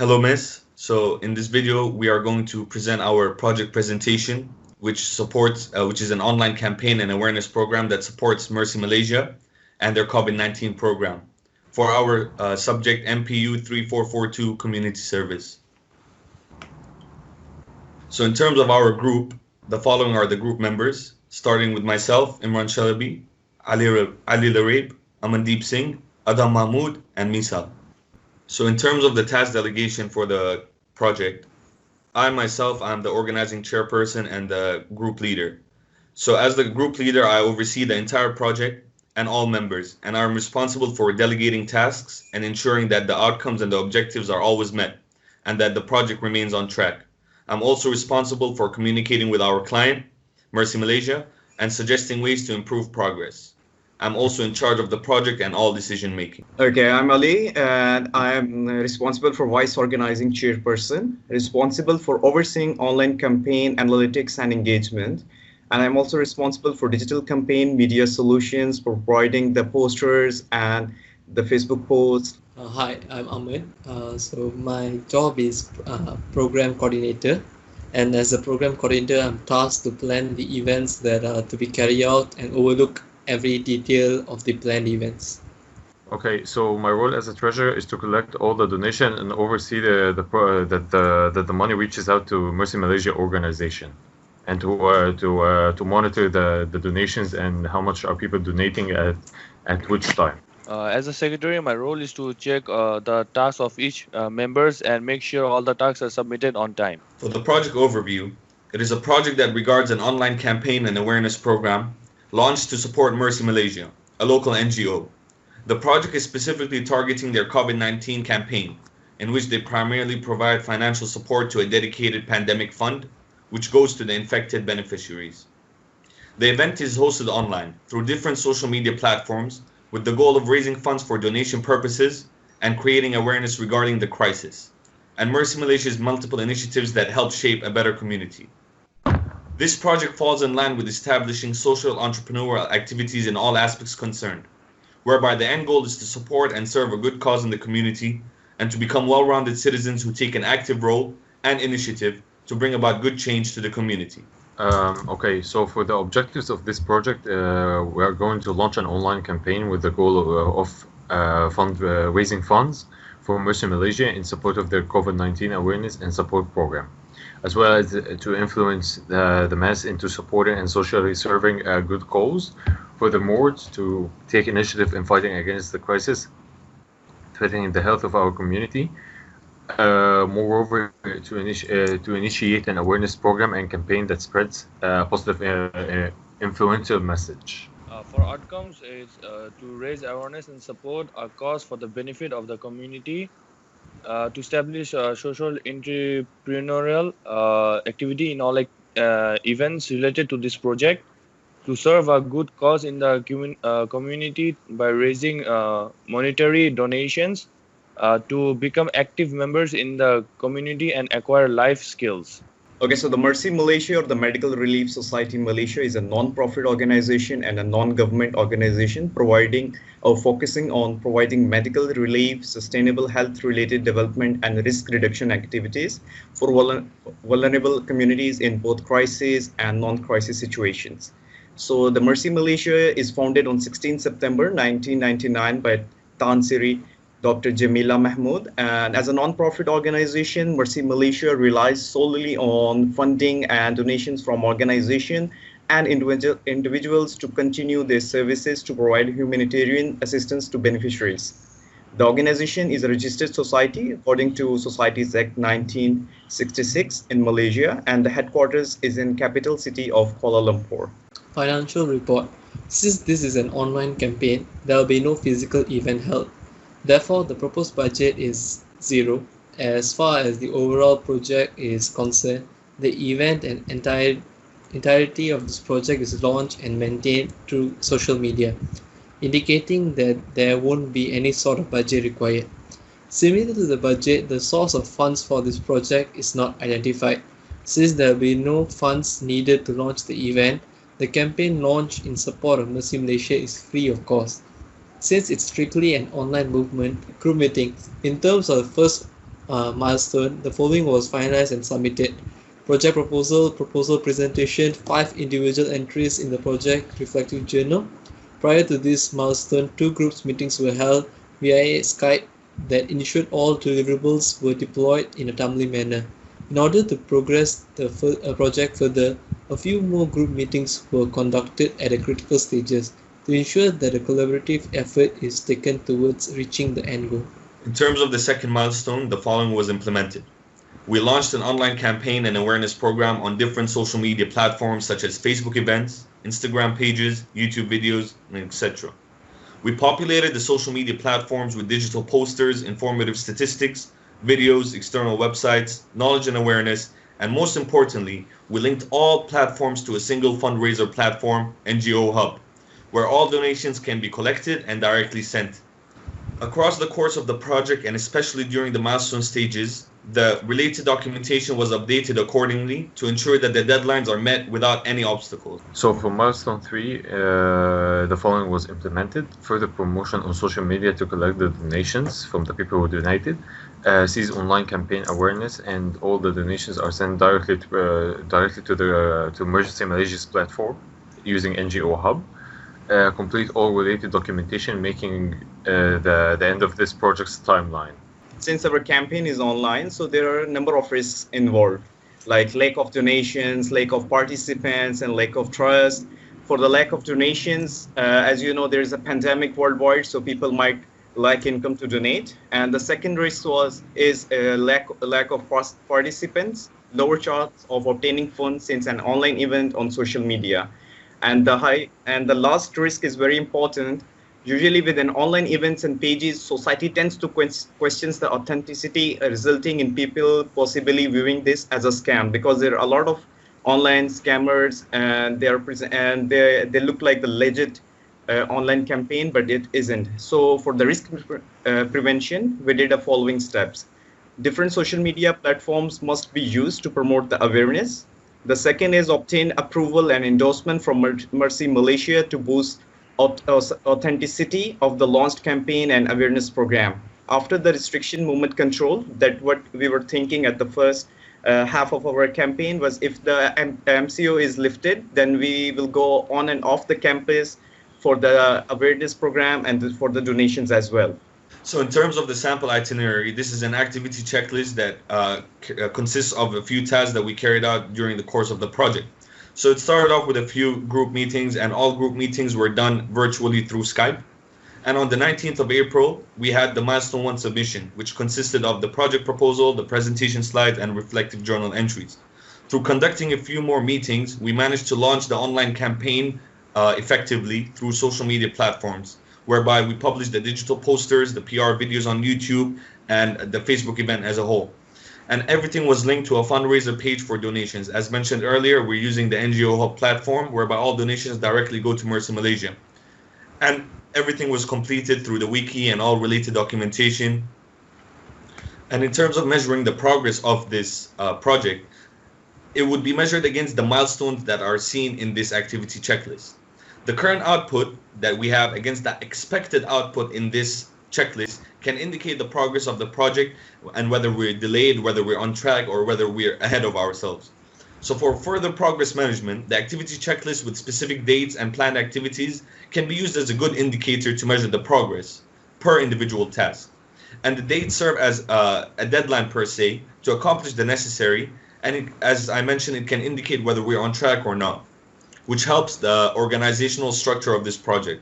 Hello, Miss. So in this video, we are going to present our project presentation, which is an online campaign and awareness program that supports Mercy Malaysia and their COVID-19 program for our subject MPU 3442 Community Service. So in terms of our group, the following are the group members, starting with myself, Imran Shalabi, Ali Larib, Amandeep Singh, Adam Mahmood, and Misal. So in terms of the task delegation for the project, I'm the organizing chairperson and the group leader. So as the group leader, I oversee the entire project and all members, and I'm responsible for delegating tasks and ensuring that the outcomes and the objectives are always met and that the project remains on track. I'm also responsible for communicating with our client, Mercy Malaysia, and suggesting ways to improve progress. I'm also in charge of the project and all decision making. Okay, I'm Ali, and I'm responsible for Vice Organizing Chairperson, responsible for overseeing online campaign analytics and engagement. And I'm also responsible for digital campaign media solutions, for providing the posters and the Facebook posts. Hi, I'm Ahmed. So my job is program coordinator, and as a program coordinator, I'm tasked to plan the events that are to be carried out and overlook every detail of the planned events. Okay, so my role as a treasurer is to collect all the donation and oversee that the money reaches out to Mercy Malaysia organization, and to monitor the donations and how much are people donating at which time. As a secretary, my role is to check the tasks of each members and make sure all the tasks are submitted on time. For the project overview, it is a project that regards an online campaign and awareness program launched to support Mercy Malaysia, a local NGO. The project is specifically targeting their COVID-19 campaign, in which they primarily provide financial support to a dedicated pandemic fund, which goes to the infected beneficiaries. The event is hosted online through different social media platforms with the goal of raising funds for donation purposes and creating awareness regarding the crisis, and Mercy Malaysia's multiple initiatives that help shape a better community. This project falls in line with establishing social entrepreneurial activities in all aspects concerned, whereby the end goal is to support and serve a good cause in the community and to become well-rounded citizens who take an active role and initiative to bring about good change to the community. Okay, so for the objectives of this project, we are going to launch an online campaign with the goal of raising funds for Mercy Malaysia in support of their COVID-19 awareness and support program, as well as to influence the mass into supporting and socially serving a good cause. Furthermore, to take initiative in fighting against the crisis, threatening the health of our community. Moreover, to initiate an awareness program and campaign that spreads a positive influential message. For outcomes, is to raise awareness and support a cause for the benefit of the community, to establish social entrepreneurial activity in all events related to this project, to serve a good cause in the community by raising monetary donations, to become active members in the community and acquire life skills. Okay, so the Mercy Malaysia or the Medical Relief Society Malaysia is a non-profit organization and a non-government organization focusing on providing medical relief, sustainable health-related development and risk reduction activities for vulnerable communities in both crisis and non-crisis situations. So the Mercy Malaysia is founded on 16 September 1999 by Tan Sri Dr. Jamila Mahmood, and as a non-profit organization, Mercy Malaysia relies solely on funding and donations from organizations and individuals to continue their services to provide humanitarian assistance to beneficiaries. The organization is a registered society according to Societies Act 1966 in Malaysia, and the headquarters is in capital city of Kuala Lumpur. Financial report. Since this is an online campaign, there will be no physical event held. Therefore, the proposed budget is zero. As far as the overall project is concerned, the event and entirety of this project is launched and maintained through social media, indicating that there won't be any sort of budget required. Similar to the budget, the source of funds for this project is not identified. Since there will be no funds needed to launch the event, the campaign launch in support of Mercy Malaysia is free of cost. Since it's strictly an online movement, group meeting, in terms of the first milestone, the following was finalized and submitted. Project proposal presentation, 5 individual entries in the project reflective journal. Prior to this milestone, 2 groups meetings were held via Skype that ensured all deliverables were deployed in a timely manner. In order to progress the project further, a few more group meetings were conducted at the critical stages to ensure that a collaborative effort is taken towards reaching the end goal. In terms of the second milestone, the following was implemented. We launched an online campaign and awareness program on different social media platforms such as Facebook events, Instagram pages, YouTube videos, etc. We populated the social media platforms with digital posters, informative statistics, videos, external websites, knowledge and awareness, and most importantly, we linked all platforms to a single fundraiser platform, NGO Hub, where all donations can be collected and directly sent. Across the course of the project, and especially during the milestone stages, the related documentation was updated accordingly to ensure that the deadlines are met without any obstacles. So for milestone 3, the following was implemented. Further promotion on social media to collect the donations from the people who donated. Sees online campaign awareness, and all the donations are sent directly to Emergency Malaysia's platform using NGO Hub. Complete all related documentation, making the end of this project's timeline. Since our campaign is online, so there are a number of risks involved, like lack of donations, lack of participants, and lack of trust. For the lack of donations, as you know, there is a pandemic worldwide, so people might lack income to donate. And the second risk is a lack of participants, lower chance of obtaining funds since an online event on social media. And the last risk is very important. Usually within online events and pages, society tends to question the authenticity, resulting in people possibly viewing this as a scam, because there are a lot of online scammers, and they look like the legit online campaign, but it isn't. So for the risk prevention, we did the following steps. Different social media platforms must be used to promote the awareness. The second is obtain approval and endorsement from Mercy Malaysia to boost authenticity of the launched campaign and awareness program. After the restriction movement control, that what we were thinking at the first half of our campaign was, if the MCO is lifted, then we will go on and off the campus for the awareness program and for the donations as well. So in terms of the sample itinerary, this is an activity checklist that consists of a few tasks that we carried out during the course of the project. So it started off with a few group meetings, and all group meetings were done virtually through Skype. And on the 19th of April, we had the milestone 1 submission, which consisted of the project proposal, the presentation slides, and reflective journal entries. Through conducting a few more meetings, we managed to launch the online campaign effectively through social media platforms, whereby we published the digital posters, the PR videos on YouTube, and the Facebook event as a whole. And everything was linked to a fundraiser page for donations. As mentioned earlier, we're using the NGO Hub platform, whereby all donations directly go to Mercy Malaysia. And everything was completed through the wiki and all related documentation. And in terms of measuring the progress of this project, it would be measured against the milestones that are seen in this activity checklist. The current output that we have against the expected output in this checklist can indicate the progress of the project and whether we're delayed, whether we're on track, or whether we're ahead of ourselves. So for further progress management, the activity checklist with specific dates and planned activities can be used as a good indicator to measure the progress per individual task. And the dates serve as a deadline per se to accomplish the necessary, and as I mentioned, it can indicate whether we're on track or not, which helps the organizational structure of this project.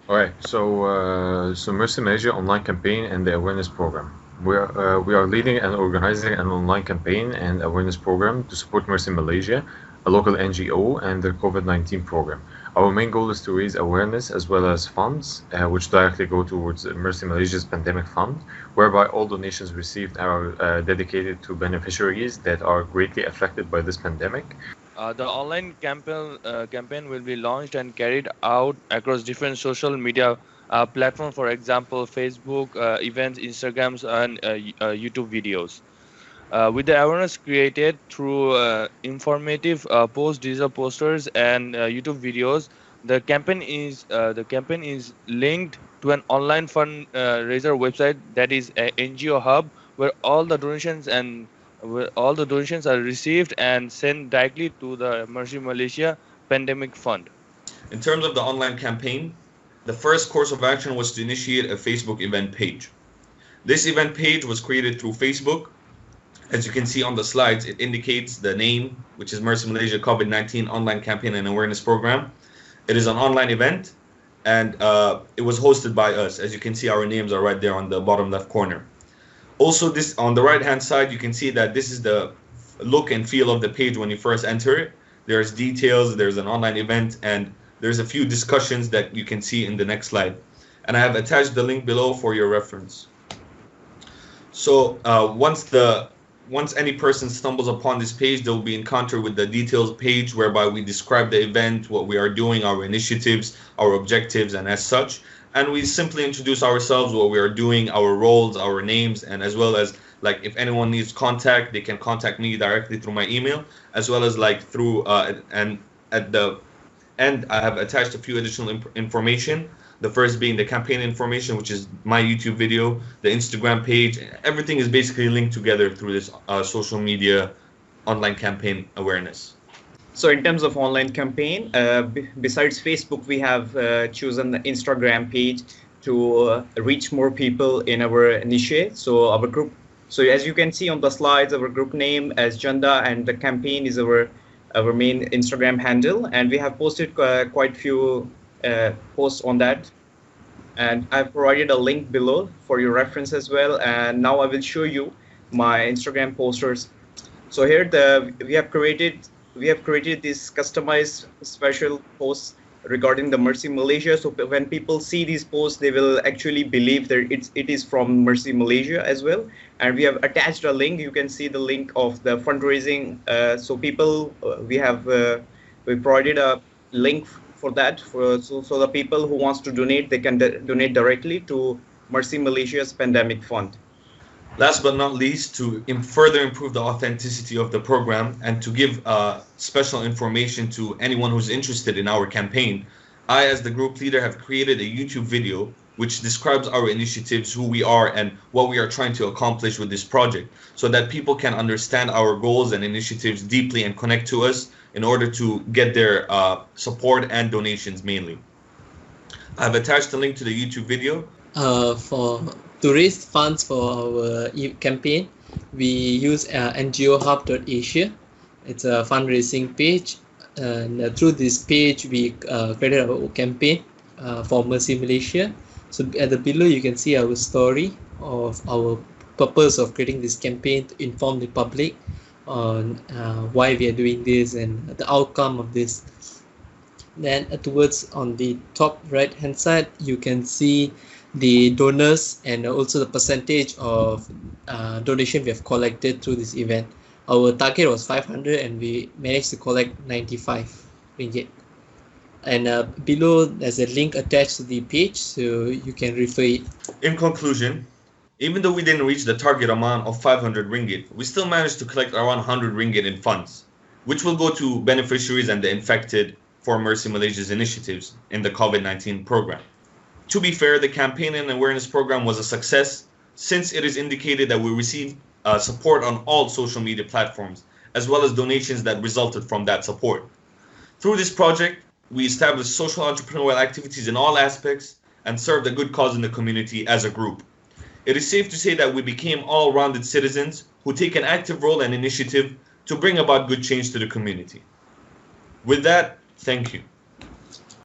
All right, so Mercy Malaysia online campaign and the awareness program. We are leading and organizing an online campaign and awareness program to support Mercy Malaysia, a local NGO, and their COVID-19 program. Our main goal is to raise awareness as well as funds, which directly go towards Mercy Malaysia's pandemic fund, whereby all donations received are dedicated to beneficiaries that are greatly affected by this pandemic. The online campaign will be launched and carried out across different social media platforms, for example, Facebook, events, Instagrams, and YouTube videos. With the awareness created through informative posts, digital posters, and YouTube videos, the campaign is linked to an online fundraiser website, that is NGO Hub, where all the donations are received and sent directly to the Mercy Malaysia Pandemic Fund. In terms of the online campaign, the first course of action was to initiate a Facebook event page. This event page was created through Facebook. As you can see on the slides, it indicates the name, which is Mercy Malaysia COVID-19 Online Campaign and Awareness Program. It is an online event, and it was hosted by us. As you can see, our names are right there on the bottom left corner. Also, this on the right-hand side, you can see that this is the look and feel of the page when you first enter it. There's details, there's an online event, and there's a few discussions that you can see in the next slide. And I have attached the link below for your reference. So once any person stumbles upon this page, they'll be encountered with the details page whereby we describe the event, what we are doing, our initiatives, our objectives, and as such. And we simply introduce ourselves, what we are doing, our roles, our names, and as well as like if anyone needs contact, they can contact me directly through my email, as well as like through and at the end I have attached a few additional information. The first being the campaign information, which is my YouTube video, the Instagram page. Everything is basically linked together through this social media online campaign awareness. So in terms of online campaign, besides Facebook, we have chosen the Instagram page to reach more people in our niche. So our group, so as you can see on the slides, our group name as CHANDA, and the campaign is our main Instagram handle, and we have posted quite few posts on that, and I've provided a link below for your reference as well. And now I will show you my Instagram posters. So here we have created this customized special posts regarding the Mercy Malaysia. So when people see these posts, they will actually believe that it is from Mercy Malaysia as well. And we have attached a link. You can see the link of the fundraising. So people, we provided a link for that. So the people who wants to donate, they can donate directly to Mercy Malaysia's Pandemic Fund. Last but not least, to further improve the authenticity of the program and to give special information to anyone who's interested in our campaign, I, as the group leader, have created a YouTube video which describes our initiatives, who we are, and what we are trying to accomplish with this project, so that people can understand our goals and initiatives deeply and connect to us in order to get their support and donations mainly. I've attached a link to the YouTube video. To raise funds for our campaign, we use NGOhub.asia. It's a fundraising page, and through this page we created our campaign for Mercy Malaysia. So at the below you can see our story of our purpose of creating this campaign, to inform the public on why we are doing this and the outcome of this. Then towards on the top right hand side, you can see the donors and also the percentage of donation we have collected through this event. Our target was 500 and we managed to collect 95 ringgit. And below there's a link attached to the page, so you can refer it. In conclusion, even though we didn't reach the target amount of 500 ringgit, we still managed to collect around 100 ringgit in funds, which will go to beneficiaries and the infected for Mercy Malaysia's initiatives in the COVID-19 program. To be fair, the campaign and awareness program was a success, since it is indicated that we received support on all social media platforms, as well as donations that resulted from that support. Through this project, we established social entrepreneurial activities in all aspects and served a good cause in the community as a group. It is safe to say that we became all-rounded citizens who take an active role and initiative to bring about good change to the community. With that, thank you.